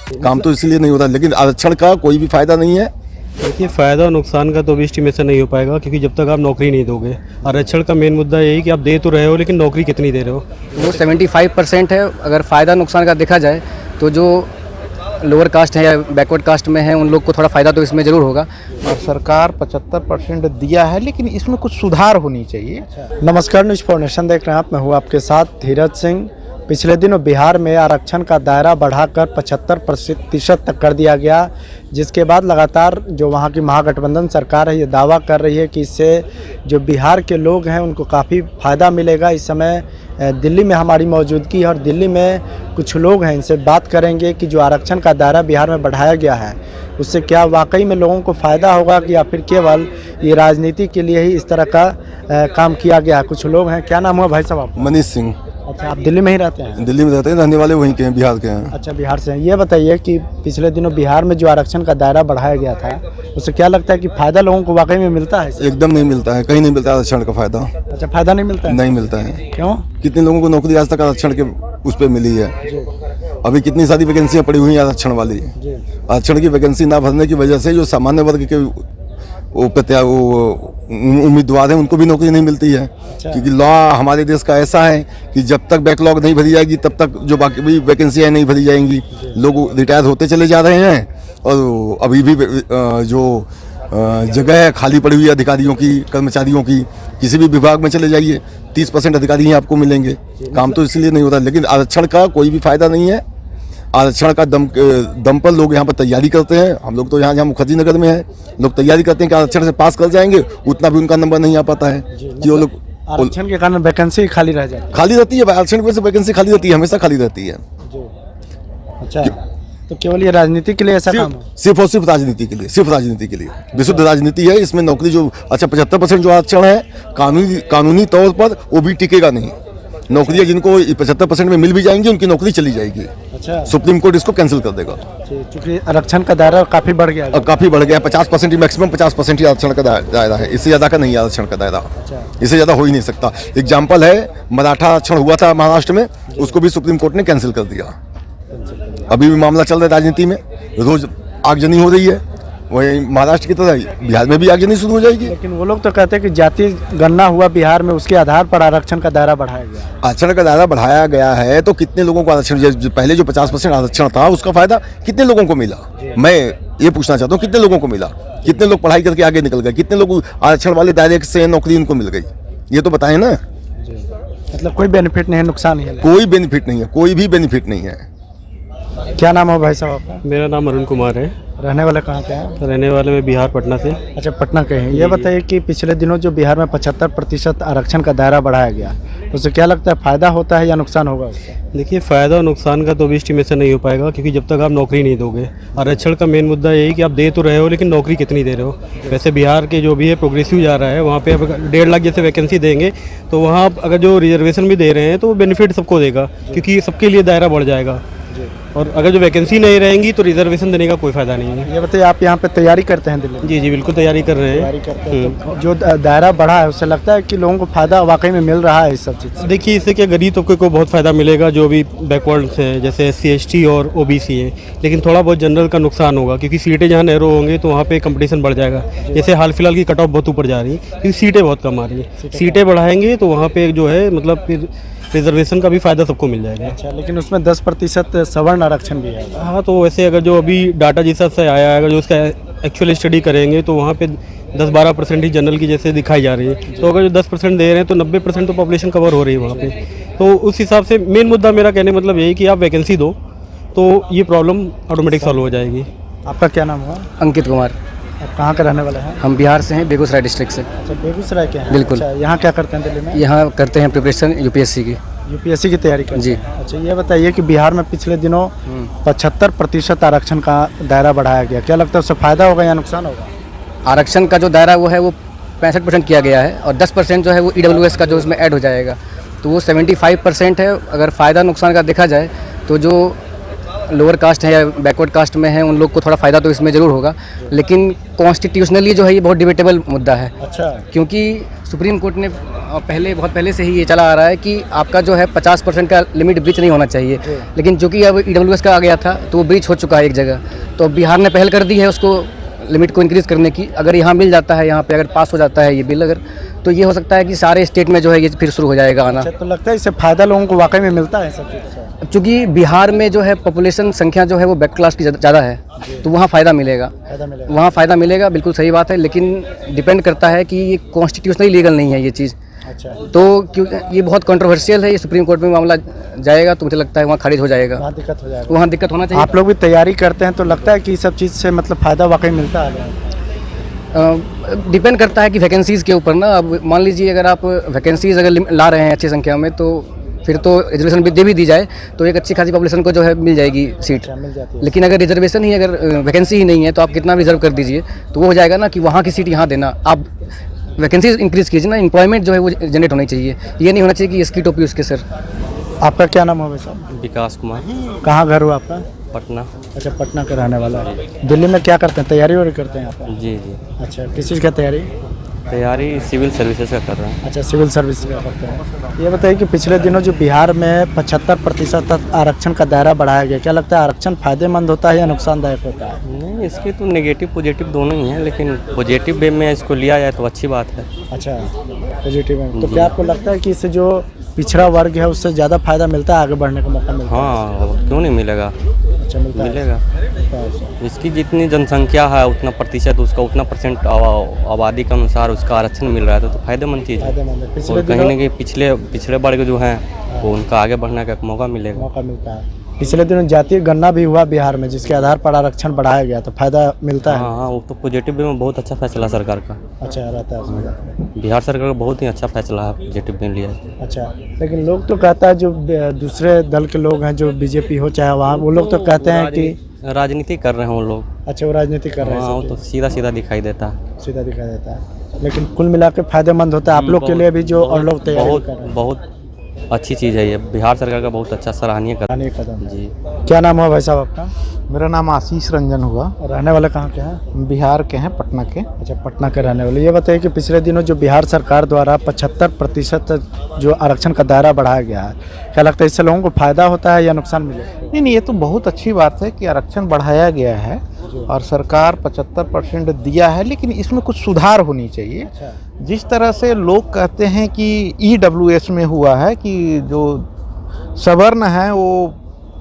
काम तो इसलिए नहीं होता, लेकिन आरक्षण का कोई भी फायदा नहीं है। देखिए, फ़ायदा और नुकसान का तो अभी एस्टिमेशन नहीं हो पाएगा, क्योंकि जब तक आप नौकरी नहीं दोगे। आरक्षण का मेन मुद्दा यही कि आप दे तो रहे हो, लेकिन नौकरी कितनी दे रहे हो। वो 75% है। अगर फ़ायदा नुकसान का देखा जाए तो जो लोअर कास्ट है या बैकवर्ड कास्ट में है उन लोग को थोड़ा फ़ायदा तो इसमें ज़रूर होगा। और सरकार 75% दिया है, लेकिन इसमें कुछ सुधार होनी चाहिए। नमस्कार, न्यूज़ फाउंडेशन देख रहे हैं आप। मैं हूँ आपके साथ धीरज सिंह। पिछले दिनों बिहार में आरक्षण का दायरा बढ़ाकर 75% तक कर दिया गया, जिसके बाद लगातार जो वहाँ की महागठबंधन सरकार है ये दावा कर रही है कि इससे जो बिहार के लोग हैं उनको काफ़ी फ़ायदा मिलेगा। इस समय दिल्ली में हमारी मौजूदगी है और दिल्ली में कुछ लोग हैं, इनसे बात करेंगे कि जो आरक्षण का दायरा बिहार में बढ़ाया गया है उससे क्या वाकई में लोगों को फ़ायदा होगा कि या फिर केवल ये राजनीति के लिए ही इस तरह का काम किया गया है। कुछ लोग हैं। क्या नाम हुआ भाई साहब आपका? मनीष सिंह। अच्छा, आप दिल्ली में ही रहते हैं? दिल्ली में रहते हैं, रहने वाले वहीं के हैं, बिहार के हैं। अच्छा, बिहार से हैं। ये बताइए कि पिछले दिनों बिहार में जो आरक्षण का दायरा बढ़ाया गया था उससे क्या लगता है कि फ़ायदा लोगों को वाकई में मिलता है? एकदम नहीं मिलता है, कहीं नहीं मिलता है आरक्षण का फायदा। अच्छा, फ़ायदा नहीं मिलता है? नहीं मिलता है। क्यों? कितने लोगों को नौकरी आज तक आरक्षण के उस पर मिली है? अभी कितनी सारी वैकेंसियाँ पड़ी हुई हैं आरक्षण वाली। आरक्षण की वैकेंसी ना भरने की वजह से जो सामान्य वर्ग के उम्मीदवार हैं उनको भी नौकरी नहीं मिलती है। क्योंकि लॉ हमारे देश का ऐसा है कि जब तक बैकलॉग नहीं भरी जाएगी तब तक जो बाकी भी वैकेंसियाँ नहीं भरी जाएंगी। लोग रिटायर होते चले जा रहे हैं और अभी भी जो जगह खाली पड़ी हुई है अधिकारियों की, कर्मचारियों की, किसी भी विभाग में चले जाइए 30% अधिकारी ही आपको मिलेंगे। काम तो इसलिए नहीं होता, लेकिन आरक्षण का कोई भी फायदा नहीं है। आरक्षण का दम पर लोग यहाँ पर तैयारी करते हैं। हम लोग तो यहाँ मुखर्जी नगर में है, लोग तैयारी करते हैं कि आरक्षण से पास कर जाएंगे, उतना भी उनका नंबर नहीं आ पाता है कि वो लोग आरक्षण के कारण वैकेंसी खाली रह जाती है। खाली रहती है, आरक्षण की वजह से वैकेंसी खाली रहती है, हमेशा खाली रहती है। अच्छा, तो केवल ये राजनीति के लिए ऐसा काम है? सिर्फ और सिर्फ राजनीति के लिए, सिर्फ राजनीति के लिए विशुद्ध राजनीति है इसमें। नौकरी जो 75% जो आरक्षण है कानूनी तौर पर वो भी टिकेगा नहीं। नौकरियां जिनको 75% में मिल भी जाएंगी उनकी नौकरी चली जाएगी। अच्छा, सुप्रीम कोर्ट इसको कैंसिल कर देगा। क्योंकि आरक्षण का दायरा काफ़ी बढ़ गया है। काफ़ी बढ़ गया, 50% मैक्सिमम 50% ही आरक्षण का दायरा है। इससे ज़्यादा का नहीं है आरक्षण का दायरा। इससे ज़्यादा हो ही नहीं सकता। एग्जाम्पल है, मराठा आरक्षण हुआ था महाराष्ट्र में, उसको भी सुप्रीम कोर्ट ने कैंसिल कर दिया। अभी भी मामला चल रहा है राजनीति में, रोज आगजनी हो रही है। वही महाराष्ट्र की तरह बिहार में भी आगजनी शुरू हो जाएगी। लेकिन वो लोग तो कहते हैं कि जाति गणना हुआ बिहार में, उसके आधार पर आरक्षण का दायरा बढ़ाया गया। आरक्षण का दायरा बढ़ाया गया है तो कितने लोगों को आरक्षण, पहले जो 50% आरक्षण था उसका फायदा कितने लोगों को मिला? मैं ये पूछना चाहता हूँ, कितने लोगों को मिला? कितने लोग पढ़ाई करके आगे निकल गए? कितने लोग आरक्षण वाले दायरे से नौकरी उनको मिल गई? ये तो बताएं ना। मतलब कोई बेनिफिट नहीं है, नुकसान ही है? कोई बेनिफिट नहीं है, कोई भी बेनिफिट नहीं है। क्या नाम है भाई साहब आपका? मेरा नाम अरुण कुमार है। रहने वाले कहाँ के हैं? रहने वाले में बिहार, पटना से। अच्छा, पटना के हैं। ये बताइए कि पिछले दिनों जो बिहार में 75% आरक्षण का दायरा बढ़ाया गया, उससे क्या लगता है फ़ायदा होता है या नुकसान होगा उससे? देखिए, फ़ायदा और नुकसान का तो अभी एस्टिमेशन नहीं हो पाएगा, क्योंकि जब तक आप नौकरी नहीं दोगे। आरक्षण का मेन मुद्दा यही कि आप दे तो रहे हो, लेकिन नौकरी कितनी दे रहे हो। वैसे बिहार के जो भी है प्रोग्रेसिव जा रहा है, वहाँ पे अब 1.5 लाख जैसे वैकेंसी देंगे तो वहाँ अगर जो रिजर्वेशन भी दे रहे हैं तो वो बेनिफिट सबको देगा, क्योंकि सबके लिए दायरा बढ़ जाएगा। और अगर जो वैकेंसी नहीं रहेंगी तो रिजर्वेशन देने का कोई फ़ायदा नहीं है। ये बताइए, आप यहाँ पे तैयारी करते हैं दिल्ली में? जी बिल्कुल तैयारी कर रहे हैं। तैयारी करते हैं तो जो दायरा बढ़ा है उससे लगता है कि लोगों को फ़ायदा वाकई में मिल रहा है इस सब चीज़ से? देखिए, इससे क्या गरीब तबके को बहुत फ़ायदा मिलेगा, जो भी बैकवर्ड्स हैं जैसे SC ST और OBC हैं। लेकिन थोड़ा बहुत जनरल का नुकसान होगा, क्योंकि सीटें जहाँ नैरो होंगे तो वहाँ पे कंपटीशन बढ़ जाएगा। जैसे हाल फिलहाल की कट ऑफ बहुत ऊपर जा रही है, क्योंकि सीटें बहुत कम आ रही हैं। सीटें बढ़ाएंगे तो वहाँ पे जो है मतलब फिर रिजर्वेशन का भी फ़ायदा सबको मिल जाएगा। अच्छा, लेकिन उसमें 10% सवर्ण आरक्षण भी है। हाँ, तो वैसे अगर जो अभी डाटा जिस हिसाब से आया है, अगर जो उसका एक्चुअल स्टडी करेंगे तो वहाँ पे 10-12% ही जनरल की जैसे दिखाई जा रही है। तो अगर जो 10% दे रहे हैं तो 90% तो पॉपुलेशन कवर हो रही है वहाँ पे। तो उस हिसाब से मेन मुद्दा मेरा कहने मतलब यही कि आप वैकेंसी दो तो ये प्रॉब्लम ऑटोमेटिक सॉल्व हो जाएगी। आपका क्या नाम हुआ? अंकित कुमार। आप कहाँ के रहने वाले हैं? हम बिहार से हैं, बेगूसराय डिस्ट्रिक्ट से। अच्छा, बेगूसराय के हैं? बिल्कुल। अच्छा, यहाँ क्या करते हैं दिल्ली में? यहाँ करते हैं प्रिपरेशन UPSC की। UPSC की तैयारी करते हैं? जी। अच्छा, ये बताइए कि बिहार में पिछले दिनों 75% आरक्षण का दायरा बढ़ाया गया, क्या लगता है उससे फ़ायदा होगा या नुकसान होगा? आरक्षण का जो दायरा वो है वो 65% किया गया है, और 10% जो है वो EWS का जो उसमें ऐड हो जाएगा, तो वो 75% है। अगर फ़ायदा नुकसान का देखा जाए तो जो लोअर कास्ट है या बैकवर्ड कास्ट में है उन लोग को थोड़ा फ़ायदा तो इसमें ज़रूर होगा। लेकिन कॉन्स्टिट्यूशनली जो है ये बहुत डिबेटेबल मुद्दा है। अच्छा, क्योंकि सुप्रीम कोर्ट ने पहले बहुत पहले से ही ये चला आ रहा है कि आपका जो है 50% का लिमिट ब्रीच नहीं होना चाहिए, लेकिन जो कि अब EWS का आ गया था तो वो ब्रीच हो चुका है एक जगह। तो बिहार ने पहल कर दी है उसको लिमिट को इंक्रीज़ करने की। अगर यहाँ मिल जाता है, यहाँ पे अगर पास हो जाता है ये बिल अगर, तो ये हो सकता है कि सारे स्टेट में जो है ये फिर शुरू हो जाएगा आना। अच्छा, तो लगता है इससे फ़ायदा लोगों को वाकई में मिलता है सब चीज़ से? क्योंकि बिहार में जो है पॉपुलेशन संख्या जो है वो बैक क्लास की ज़्यादा है, तो वहाँ फ़ायदा मिलेगा, वहाँ फ़ायदा मिलेगा, बिल्कुल सही बात है। लेकिन डिपेंड करता है कि ये कॉन्स्टिट्यूशनली लीगल नहीं है ये चीज़। अच्छा, तो क्योंकि ये बहुत कंट्रोवर्शियल है, ये सुप्रीम कोर्ट में मामला जाएगा तो मुझे लगता है वहाँ खारिज हो जाएगा, वहाँ दिक्कत हो जाएगा। वहाँ दिक्कत होना चाहिए। आप लोग भी तैयारी करते हैं तो लगता है कि इस सब चीज़ से मतलब फ़ायदा वाकई मिलता है? डिपेंड करता है कि वैकेंसीज़ के ऊपर ना। अब मान लीजिए अगर आप वैकेंसीज़ अगर ला रहे हैं अच्छी संख्या में, तो फिर तो रिजर्वेशन भी दी जाए तो एक अच्छी खासी पॉपुलेशन को जो है मिल जाएगी सीट। मिल जाती है। लेकिन अगर रिजर्वेशन ही, अगर वैकेंसी ही नहीं है तो आप कितना भी रिजर्व कर दीजिए तो वो हो जाएगा ना कि वहाँ की सीट यहाँ देना। आप वैकेंसी इंक्रीज़ कीजिए ना, एम्प्लॉयमेंट जो है वो जनरेट होनी चाहिए। ये नहीं होना चाहिए कि इसकी टोपी उसके सर। आपका क्या नाम है भाई साहब? विकास कुमार, कहाँ घर हुआ आपका? पटना। अच्छा, पटना का रहने वाला है। दिल्ली में क्या करते हैं, तैयारी वारी करते हैं यहाँ पर? जी जी, अच्छा, किस चीज़ का तैयारी? तैयारी सिविल सर्विसेज का कर रहे हैं। अच्छा, सिविल सर्विस का करते हैं। ये बताइए कि पिछले दिनों जो बिहार में 75% तक आरक्षण का दायरा बढ़ाया गया, क्या लगता है आरक्षण फ़ायदेमंद होता है या नुकसानदायक होता है? नहीं, इसके तो नेगेटिव पॉजिटिव दोनों ही हैं, लेकिन पॉजिटिव वे में इसको लिया जाए तो अच्छी बात है। अच्छा, पॉजिटिव है। तो क्या आपको लगता है कि इससे जो पिछड़ा वर्ग है उससे ज़्यादा फायदा मिलता है, आगे बढ़ने का मौका मिलता है? हाँ, क्यों नहीं मिलेगा, अच्छा, मिलता है। मिलेगा। अच्छा। इसकी जितनी जनसंख्या है उतना प्रतिशत उसका, उतना परसेंट आबादी के अनुसार उसका आरक्षण मिल रहा है तो फायदेमंद चीज़ है। फायदेमंद है। पिछले और कहीं दिनों ना कहीं पिछड़े वर्ग जो हैं वो उनका आगे बढ़ने का एक मौका मिलेगा। मौका मिलता है। पिछले दिनों जातीय गणना भी हुआ बिहार में, जिसके आधार पर आरक्षण बढ़ाया गया, तो फायदा मिलता है? हाँ हाँ, वो तो पॉजिटिव वे में बहुत अच्छा फैसला सरकार का। अच्छा रहता है उसमें। बिहार सरकार का बहुत ही अच्छा फैसला है, पॉजिटिव में लिया है। अच्छा, लेकिन लोग तो कहता है, जो दूसरे दल के लोग हैं, जो बीजेपी हो चाहे वहाँ, वो लोग तो कहते हैं कि राजनीति कर रहे हैं वो लोग। अच्छा, वो राजनीति कर रहे हैं। हाँ, वो तो सीधा सीधा दिखाई देता है। सीधा दिखाई देता है, लेकिन कुल मिला के फायदेमंद होता है आप लोग के लिए भी, जो और लोग तैयारी कर रहे हैं। बहुत अच्छी चीज़ है ये, बिहार सरकार का बहुत अच्छा सराहनीय कदम जी। क्या नाम हुआ भाई साहब आपका? मेरा नाम आशीष रंजन हुआ। रहने वाले कहाँ के हैं? बिहार के हैं, पटना के। अच्छा, पटना के रहने वाले। ये बताइए कि पिछले दिनों जो बिहार सरकार द्वारा 75% जो आरक्षण का दायरा बढ़ाया गया है, क्या लगता है इससे लोगों को फायदा होता है या नुकसान मिलेगा? नहीं, ये तो बहुत अच्छी बात है कि आरक्षण बढ़ाया गया है और सरकार 75% दिया है, लेकिन इसमें कुछ सुधार होनी चाहिए। जिस तरह से लोग कहते हैं कि EWS में हुआ है कि जो सवर्ण है, वो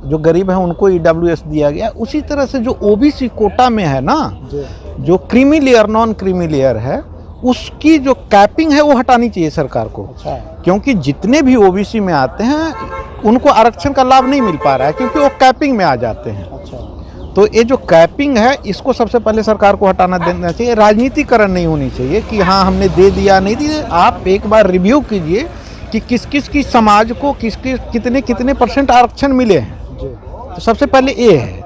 जो गरीब है उनको EWS दिया गया, उसी तरह से जो OBC कोटा में है ना, जो creamy layer non creamy layer है, उसकी जो कैपिंग है वो हटानी चाहिए सरकार को। क्योंकि जितने भी OBC में आते हैं उनको आरक्षण का लाभ नहीं मिल पा रहा है, क्योंकि वो कैपिंग में आ जाते हैं। तो ये जो कैपिंग है इसको सबसे पहले सरकार को हटाना देना चाहिए। राजनीतिकरण नहीं होनी चाहिए कि हाँ हमने दे दिया नहीं दिया। आप एक बार रिव्यू कीजिए कि किस किस की समाज को कितने कितने % आरक्षण मिले हैं। तो सबसे पहले ये है।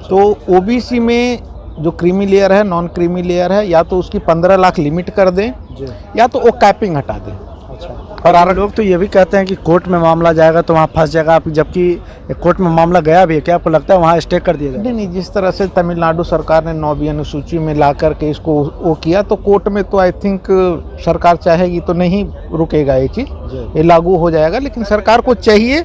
तो OBC में जो क्रीमी लेयर है, नॉन क्रीमी लेयर है, या तो उसकी 15 लाख लिमिट कर दें या तो वो कैपिंग हटा दें। और लोग तो ये भी कहते हैं कि कोर्ट में मामला जाएगा तो वहाँ फंस जाएगा आप, जबकि कोर्ट में मामला गया भी है। क्या आपको लगता है वहाँ स्टे कर दिया जाएगा? नहीं, जिस तरह से तमिलनाडु सरकार ने 9वीं अनुसूची में ला करके इसको वो किया, तो कोर्ट में तो आई थिंक सरकार चाहेगी तो नहीं रुकेगा ये चीज़, ये लागू हो जाएगा। लेकिन सरकार को चाहिए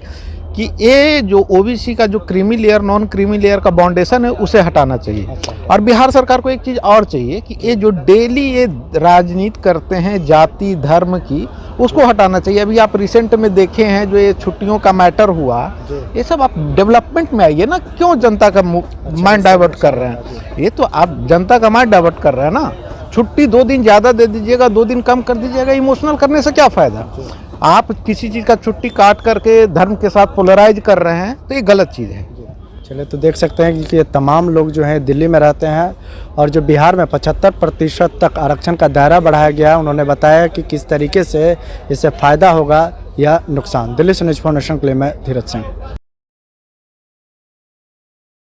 कि ये जो OBC का जो creamy layer non creamy layer का बाउंडेशन है उसे हटाना चाहिए। और बिहार सरकार को एक चीज़ और चाहिए कि ये जो डेली ये राजनीति करते हैं जाति धर्म की, उसको हटाना चाहिए। अभी आप रिसेंट में देखे हैं जो ये छुट्टियों का मैटर हुआ, ये सब आप डेवलपमेंट में आइए ना, क्यों जनता का माइंड डाइवर्ट कर रहे हैं? ये तो आप जनता का माइंड डाइवर्ट कर रहे हैं ना। छुट्टी 2 दिन ज़्यादा दे दीजिएगा, 2 दिन कम कर दीजिएगा, इमोशनल करने से क्या फ़ायदा? आप किसी चीज़ का छुट्टी काट करके धर्म के साथ पोलराइज कर रहे हैं, तो ये गलत चीज़ है। चलिए, तो देख सकते हैं कि ये तमाम लोग जो हैं दिल्ली में रहते हैं और जो बिहार में 75% तक आरक्षण का दायरा बढ़ाया गया है, उन्होंने बताया कि किस तरीके से इससे फ़ायदा होगा या नुकसान। दिल्ली से न्यूज़ फाउंडेशन के लिए मैं धीरज सिंह।